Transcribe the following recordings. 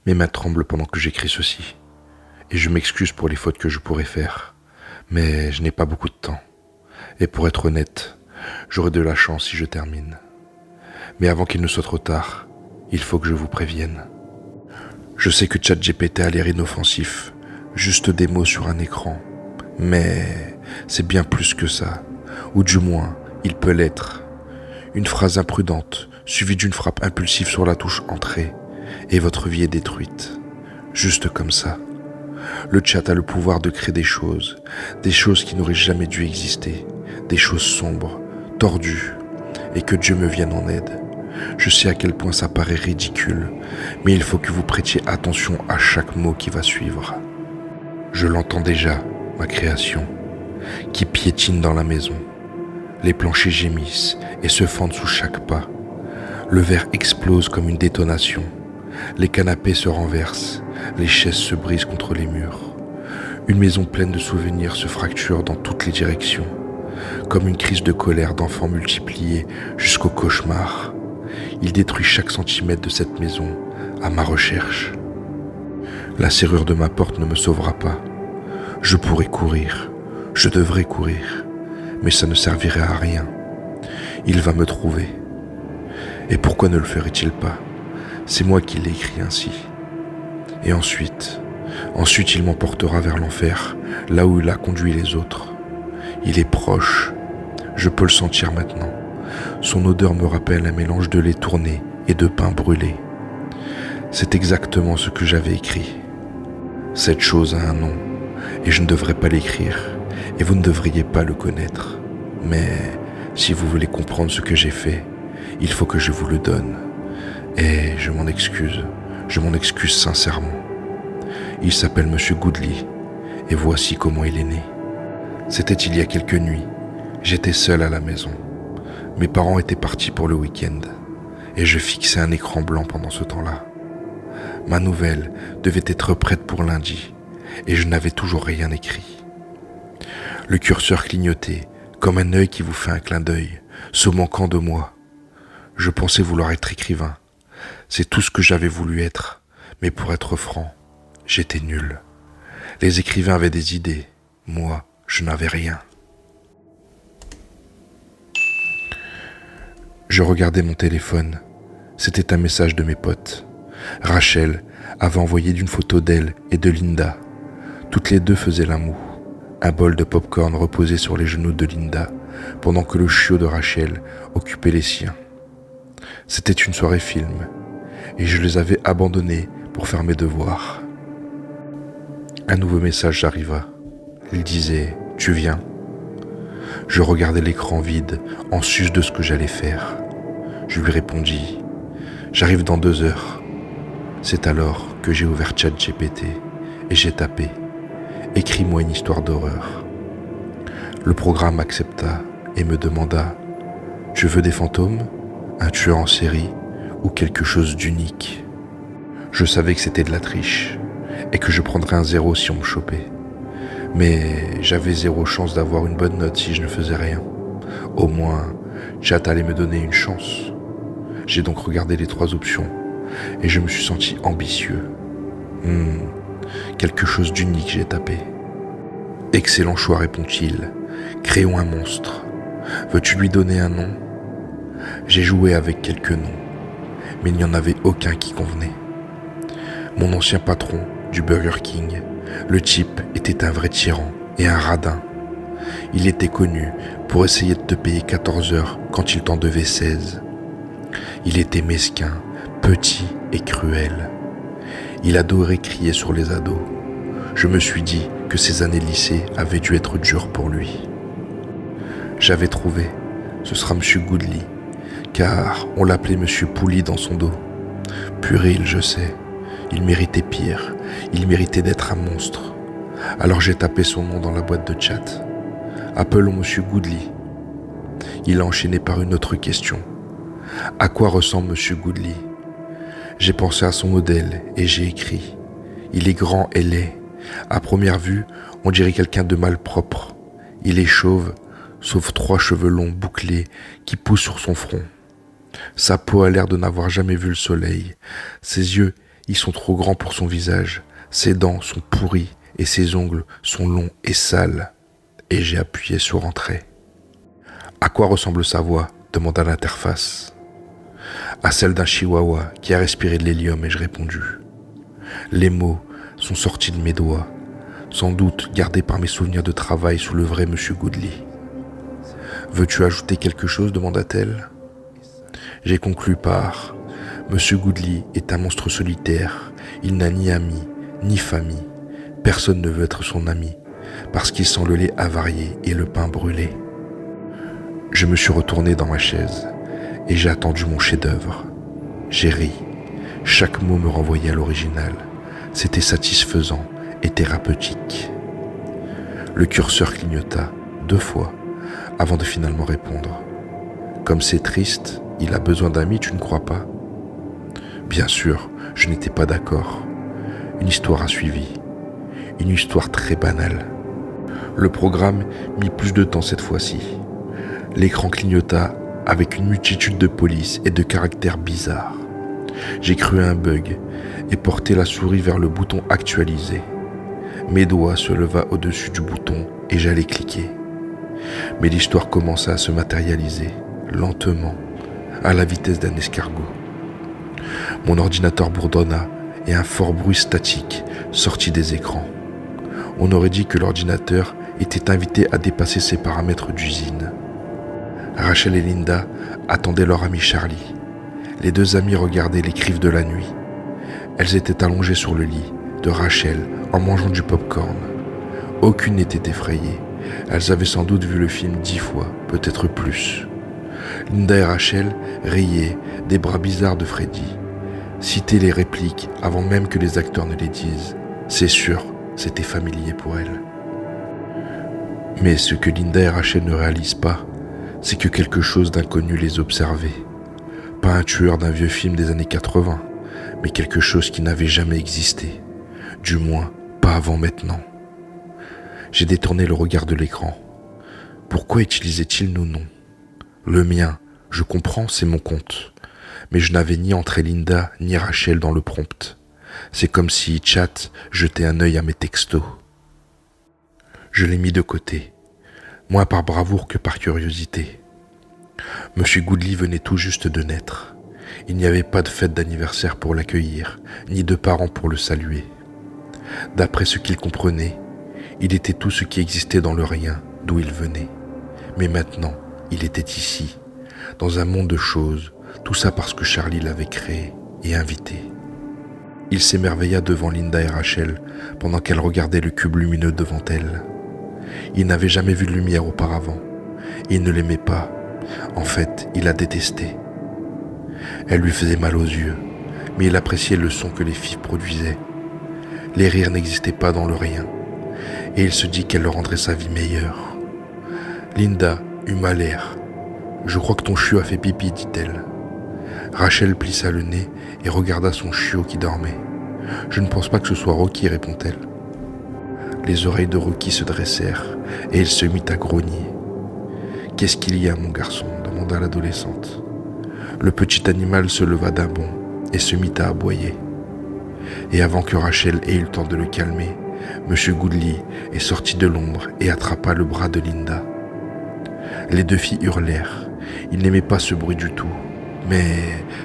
Mes mains tremblent pendant que j'écris ceci. Et je m'excuse pour les fautes que je pourrais faire. Mais je n'ai pas beaucoup de temps. Et pour être honnête, j'aurai de la chance si je termine. Mais avant qu'il ne soit trop tard, il faut que je vous prévienne. Je sais que ChatGPT a l'air inoffensif, juste des mots sur un écran. Mais c'est bien plus que ça. Ou du moins, il peut l'être. Une phrase imprudente, suivie d'une frappe impulsive sur la touche entrée, et votre vie est détruite. Juste comme ça. Le chat a le pouvoir de créer des choses qui n'auraient jamais dû exister, des choses sombres, tordues, et que Dieu me vienne en aide. Je sais à quel point ça paraît ridicule, mais il faut que vous prêtiez attention à chaque mot qui va suivre. Je l'entends déjà, ma création, qui piétine dans la maison. Les planchers gémissent et se fendent sous chaque pas. Le verre explose comme une détonation. Les canapés se renversent, les chaises se brisent contre les murs. Une maison pleine de souvenirs se fracture dans toutes les directions, comme une crise de colère d'enfants multipliée jusqu'au cauchemar. Il détruit chaque centimètre de cette maison à ma recherche. La serrure de ma porte ne me sauvera pas. Je pourrais courir, je devrais courir, mais ça ne servirait à rien. Il va me trouver. Et pourquoi ne le ferait-il pas ? C'est moi qui l'ai écrit ainsi. Et ensuite il m'emportera vers l'enfer, là où il a conduit les autres. Il est proche, je peux le sentir maintenant. Son odeur me rappelle un mélange de lait tourné et de pain brûlé. C'est exactement ce que j'avais écrit. Cette chose a un nom, et je ne devrais pas l'écrire, et vous ne devriez pas le connaître. Mais si vous voulez comprendre ce que j'ai fait, il faut que je vous le donne. Et je m'en excuse sincèrement. Il s'appelle Monsieur Goodly, et voici comment il est né. C'était il y a quelques nuits, j'étais seul à la maison. Mes parents étaient partis pour le week-end, et je fixais un écran blanc pendant ce temps-là. Ma nouvelle devait être prête pour lundi, et je n'avais toujours rien écrit. Le curseur clignotait, comme un œil qui vous fait un clin d'œil, se moquant de moi. Je pensais vouloir être écrivain. C'est tout ce que j'avais voulu être, mais pour être franc, j'étais nul. Les écrivains avaient des idées, moi, je n'avais rien. Je regardais mon téléphone. C'était un message de mes potes. Rachel avait envoyé d'une photo d'elle et de Linda. Toutes les deux faisaient la moue. Un bol de popcorn reposait sur les genoux de Linda, pendant que le chiot de Rachel occupait les siens. C'était une soirée film, et je les avais abandonnés pour faire mes devoirs. Un nouveau message arriva. Il disait « Tu viens ?» Je regardais l'écran vide, en sus de ce que j'allais faire. Je lui répondis « J'arrive dans 2 heures ». C'est alors que j'ai ouvert ChatGPT et j'ai tapé « Écris-moi une histoire d'horreur ». Le programme accepta et me demanda « Tu veux des fantômes, un tueur en série ou quelque chose d'unique ?» Je savais que c'était de la triche et que je prendrais un 0 si on me chopait. Mais j'avais 0 chance d'avoir une bonne note si je ne faisais rien. Au moins, Chat allait me donner une chance. J'ai donc regardé les 3 options et je me suis senti ambitieux. Quelque chose d'unique, j'ai tapé. Excellent choix, répond-il. Créons un monstre. Veux-tu lui donner un nom ? J'ai joué avec quelques noms, mais il n'y en avait aucun qui convenait. Mon ancien patron du Burger King, le type était un vrai tyran et un radin. Il était connu pour essayer de te payer 14 heures quand il t'en devait 16. Il était mesquin, petit et cruel. Il adorait crier sur les ados. Je me suis dit que ses années lycée avaient dû être dures pour lui. J'avais trouvé, ce sera Monsieur Goodly, car on l'appelait Monsieur Pouli dans son dos. Puéril, je sais, il méritait pire, il méritait d'être un monstre. Alors j'ai tapé son nom dans la boîte de chat. Appelons Monsieur Goodly. Il a enchaîné par une autre question. À quoi ressemble Monsieur Goodly ? J'ai pensé à son modèle et j'ai écrit. Il est grand et laid. À première vue, on dirait quelqu'un de malpropre. Il est chauve, sauf 3 cheveux longs bouclés qui poussent sur son front. Sa peau a l'air de n'avoir jamais vu le soleil. Ses yeux, Ils sont trop grands pour son visage, ses dents sont pourries et ses ongles sont longs et sales. Et j'ai appuyé sur Entrée. À quoi ressemble sa voix ? Demanda l'interface. À celle d'un chihuahua qui a respiré de l'hélium, ai-je répondu. Les mots sont sortis de mes doigts, sans doute gardés par mes souvenirs de travail sous le vrai Monsieur Goodly. Veux-tu ajouter quelque chose ? Demanda-t-elle. J'ai conclu par Monsieur Goodly est un monstre solitaire. Il n'a ni amis, ni famille. Personne ne veut être son ami, parce qu'il sent le lait avarié et le pain brûlé. Je me suis retourné dans ma chaise et j'ai attendu mon chef-d'œuvre. J'ai ri. Chaque mot me renvoyait à l'original. C'était satisfaisant et thérapeutique. Le curseur clignota 2 fois avant de finalement répondre. Comme c'est triste, il a besoin d'amis, tu ne crois pas ? Bien sûr, je n'étais pas d'accord. Une histoire a suivi. Une histoire très banale. Le programme mit plus de temps cette fois-ci. L'écran clignota avec une multitude de polices et de caractères bizarres. J'ai cru à un bug et porté la souris vers le bouton actualiser. Mes doigts se leva au-dessus du bouton et j'allais cliquer. Mais l'histoire commença à se matérialiser, lentement, à la vitesse d'un escargot. Mon ordinateur bourdonna et un fort bruit statique sortit des écrans. On aurait dit que l'ordinateur était invité à dépasser ses paramètres d'usine. Rachel et Linda attendaient leur ami Charlie. Les 2 amis regardaient les griffes de la nuit. Elles étaient allongées sur le lit de Rachel en mangeant du popcorn. Aucune n'était effrayée. Elles avaient sans doute vu le film 10 fois, peut-être plus. Linda et Rachel riaient des bras bizarres de Freddy, citaient les répliques avant même que les acteurs ne les disent. C'est sûr, c'était familier pour elles. Mais ce que Linda et Rachel ne réalisent pas, c'est que quelque chose d'inconnu les observait. Pas un tueur d'un vieux film des années 80, mais quelque chose qui n'avait jamais existé. Du moins, pas avant maintenant. J'ai détourné le regard de l'écran. Pourquoi utilisait-il nos noms ? Le mien, je comprends, c'est mon compte. Mais je n'avais ni entré Linda ni Rachel dans le prompt. C'est comme si Chat jetait un œil à mes textos. Je l'ai mis de côté, moins par bravoure que par curiosité. Monsieur Goodly venait tout juste de naître. Il n'y avait pas de fête d'anniversaire pour l'accueillir, ni de parents pour le saluer. D'après ce qu'il comprenait, il était tout ce qui existait dans le rien d'où il venait. Mais maintenant, il était ici, dans un monde de choses, tout ça parce que Charlie l'avait créé et invité. Il s'émerveilla devant Linda et Rachel pendant qu'elles regardaient le cube lumineux devant elles. Il n'avait jamais vu de lumière auparavant. Il ne l'aimait pas. En fait, il la détestait. Elle lui faisait mal aux yeux, mais il appréciait le son que les filles produisaient. Les rires n'existaient pas dans le rien, et il se dit qu'elle leur rendrait sa vie meilleure. Linda eut mal l'air. « Je crois que ton chiot a fait pipi, dit-elle. » Rachel plissa le nez et regarda son chiot qui dormait. « Je ne pense pas que ce soit Rocky, répond-elle. » Les oreilles de Rocky se dressèrent et il se mit à grogner. « Qu'est-ce qu'il y a, mon garçon ?» demanda l'adolescente. Le petit animal se leva d'un bond et se mit à aboyer. Et avant que Rachel ait eu le temps de le calmer, Monsieur Goodly est sorti de l'ombre et attrapa le bras de Linda. Les 2 filles hurlèrent. Ils n'aimaient pas ce bruit du tout, mais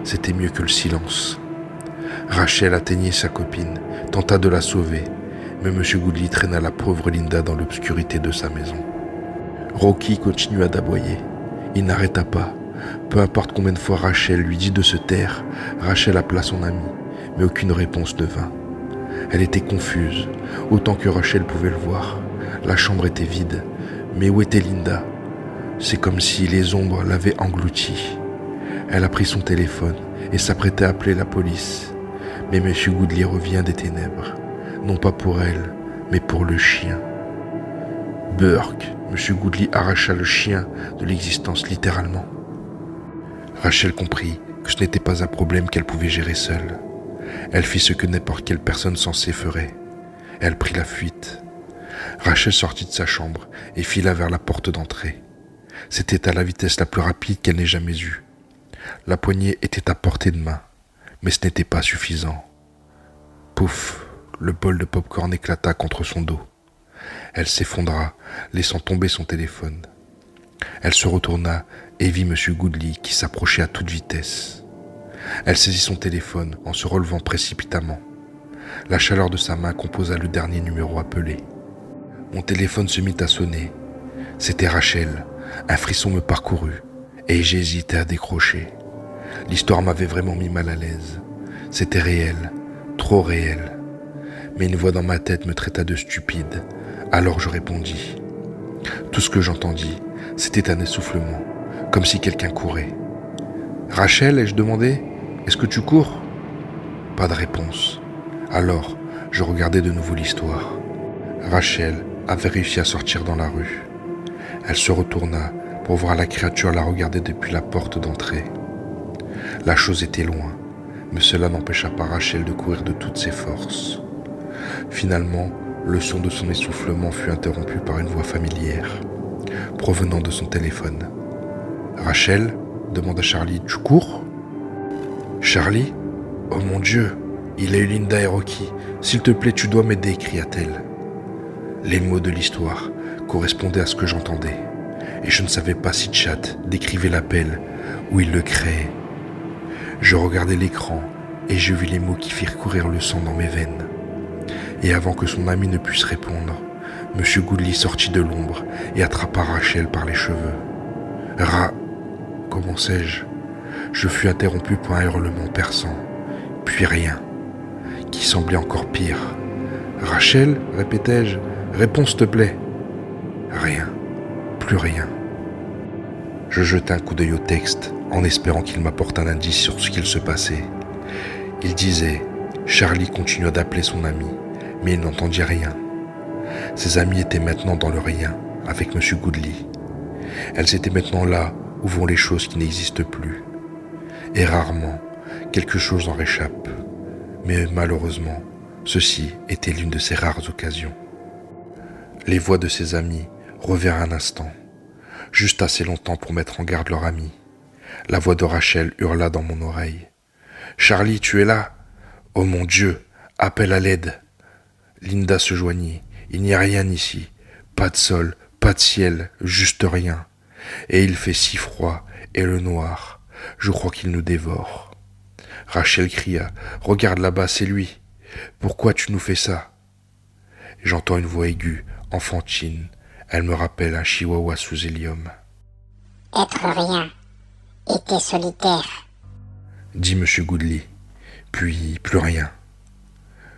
c'était mieux que le silence. Rachel atteignit sa copine, tenta de la sauver, mais Monsieur Goodly traîna la pauvre Linda dans l'obscurité de sa maison. Rocky continua d'aboyer. Il n'arrêta pas. Peu importe combien de fois Rachel lui dit de se taire, Rachel appela son amie, mais aucune réponse ne vint. Elle était confuse, autant que Rachel pouvait le voir. La chambre était vide, mais où était Linda ? C'est comme si les ombres l'avaient engloutie. Elle a pris son téléphone et s'apprêtait à appeler la police. Mais M. Goodly revient des ténèbres, non pas pour elle, mais pour le chien. Burke, M. Goodly arracha le chien de l'existence littéralement. Rachel comprit que ce n'était pas un problème qu'elle pouvait gérer seule. Elle fit ce que n'importe quelle personne sensée ferait. Elle prit la fuite. Rachel sortit de sa chambre et fila vers la porte d'entrée. C'était à la vitesse la plus rapide qu'elle n'ait jamais eue. La poignée était à portée de main, mais ce n'était pas suffisant. Pouf, le bol de pop-corn éclata contre son dos. Elle s'effondra, laissant tomber son téléphone. Elle se retourna et vit M. Goodly qui s'approchait à toute vitesse. Elle saisit son téléphone en se relevant précipitamment. La chaleur de sa main composa le dernier numéro appelé. Mon téléphone se mit à sonner. C'était Rachel. Un frisson me parcourut et j'ai hésité à décrocher. L'histoire m'avait vraiment mis mal à l'aise. C'était réel, trop réel. Mais une voix dans ma tête me traita de stupide. Alors je répondis. Tout ce que j'entendis, c'était un essoufflement, comme si quelqu'un courait. « Rachel ?» ai-je demandé. « Est-ce que tu cours ?» Pas de réponse. Alors, je regardais de nouveau l'histoire. Rachel avait réussi à sortir dans la rue. Elle se retourna pour voir la créature la regarder depuis la porte d'entrée. La chose était loin, mais cela n'empêcha pas Rachel de courir de toutes ses forces. Finalement, le son de son essoufflement fut interrompu par une voix familière, provenant de son téléphone. « Rachel ?» demanda Charlie. « Tu cours ?» Charlie ? « Oh mon Dieu, il a eu Linda et Rocky. S'il te plaît, tu dois m'aider, cria-t-elle. Les mots de l'histoire correspondaient à ce que j'entendais, et je ne savais pas si Chad décrivait l'appel ou il le créait. Je regardais l'écran et je vis les mots qui firent courir le sang dans mes veines. Et avant que son ami ne puisse répondre, M. Goodly sortit de l'ombre et attrapa Rachel par les cheveux. Commençai-je. Je fus interrompu par un hurlement perçant, puis rien, qui semblait encore pire. « Rachel ?» répétai-je. « Réponds, s'il te plaît. » Rien, plus rien. Je jetai un coup d'œil au texte, en espérant qu'il m'apporte un indice sur ce qu'il se passait. Il disait « Charlie continua d'appeler son ami, mais il n'entendit rien. Ses amis étaient maintenant dans le rien, avec M. Goodly. Elles étaient maintenant là où vont les choses qui n'existent plus. Et rarement, quelque chose en réchappe. Mais malheureusement, ceci était l'une de ces rares occasions. Les voix de ses amis revinrent un instant, juste assez longtemps pour mettre en garde leur ami. La voix de Rachel hurla dans mon oreille. « Charlie, tu es là ? Oh mon Dieu, appelle à l'aide !» Linda se joignit. « Il n'y a rien ici, pas de sol, pas de ciel, juste rien. Et il fait si froid, et le noir, je crois qu'il nous dévore. » Rachel cria. « Regarde là-bas, c'est lui. Pourquoi tu nous fais ça ?» J'entends une voix aiguë, enfantine. Elle me rappelle un chihuahua sous hélium. « Être rien, était solitaire, » dit M. Goodly. Puis plus rien.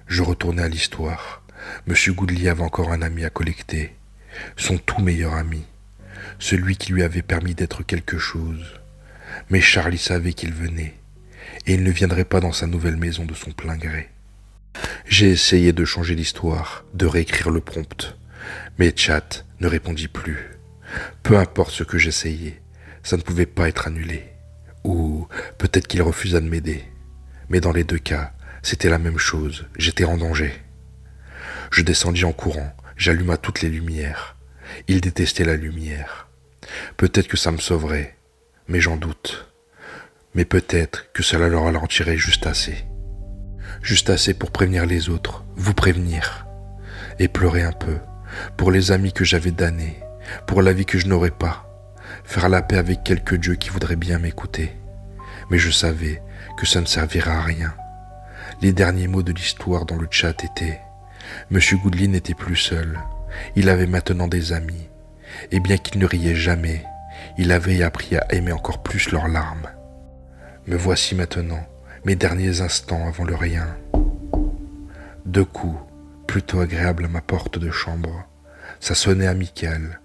Je retournai à l'histoire. M. Goodly avait encore un ami à collecter. Son tout meilleur ami. Celui qui lui avait permis d'être quelque chose. Mais Charlie savait qu'il venait. Et il ne viendrait pas dans sa nouvelle maison de son plein gré. J'ai essayé de changer l'histoire, de réécrire le prompt. Mais Chat ne répondit plus. Peu importe ce que j'essayais, ça ne pouvait pas être annulé. Ou peut-être qu'il refusa de m'aider. Mais dans les deux cas, c'était la même chose, j'étais en danger. Je descendis en courant, j'alluma toutes les lumières. Il détestait la lumière. Peut-être que ça me sauverait, mais j'en doute. Mais peut-être que cela leur ralentirait juste assez. Juste assez pour prévenir les autres, vous prévenir. Et pleurer un peu, pour les amis que j'avais damnés, pour la vie que je n'aurais pas. Faire la paix avec quelques dieux qui voudraient bien m'écouter. Mais je savais que ça ne servirait à rien. Les derniers mots de l'histoire dans le chat étaient « Monsieur Goodly n'était plus seul. Il avait maintenant des amis. Et bien qu'il ne riait jamais, il avait appris à aimer encore plus leurs larmes. Me voici maintenant, mes derniers instants avant le rien. » Deux coups, plutôt agréables à ma porte de chambre. Ça sonnait amical.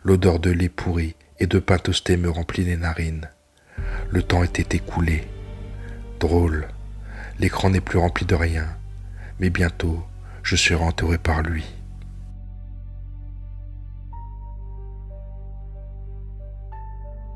L'odeur de lait pourri et de pain toasté me remplit les narines. Le temps était écoulé. Drôle. L'écran n'est plus rempli de rien. Mais bientôt, je serai entouré par lui.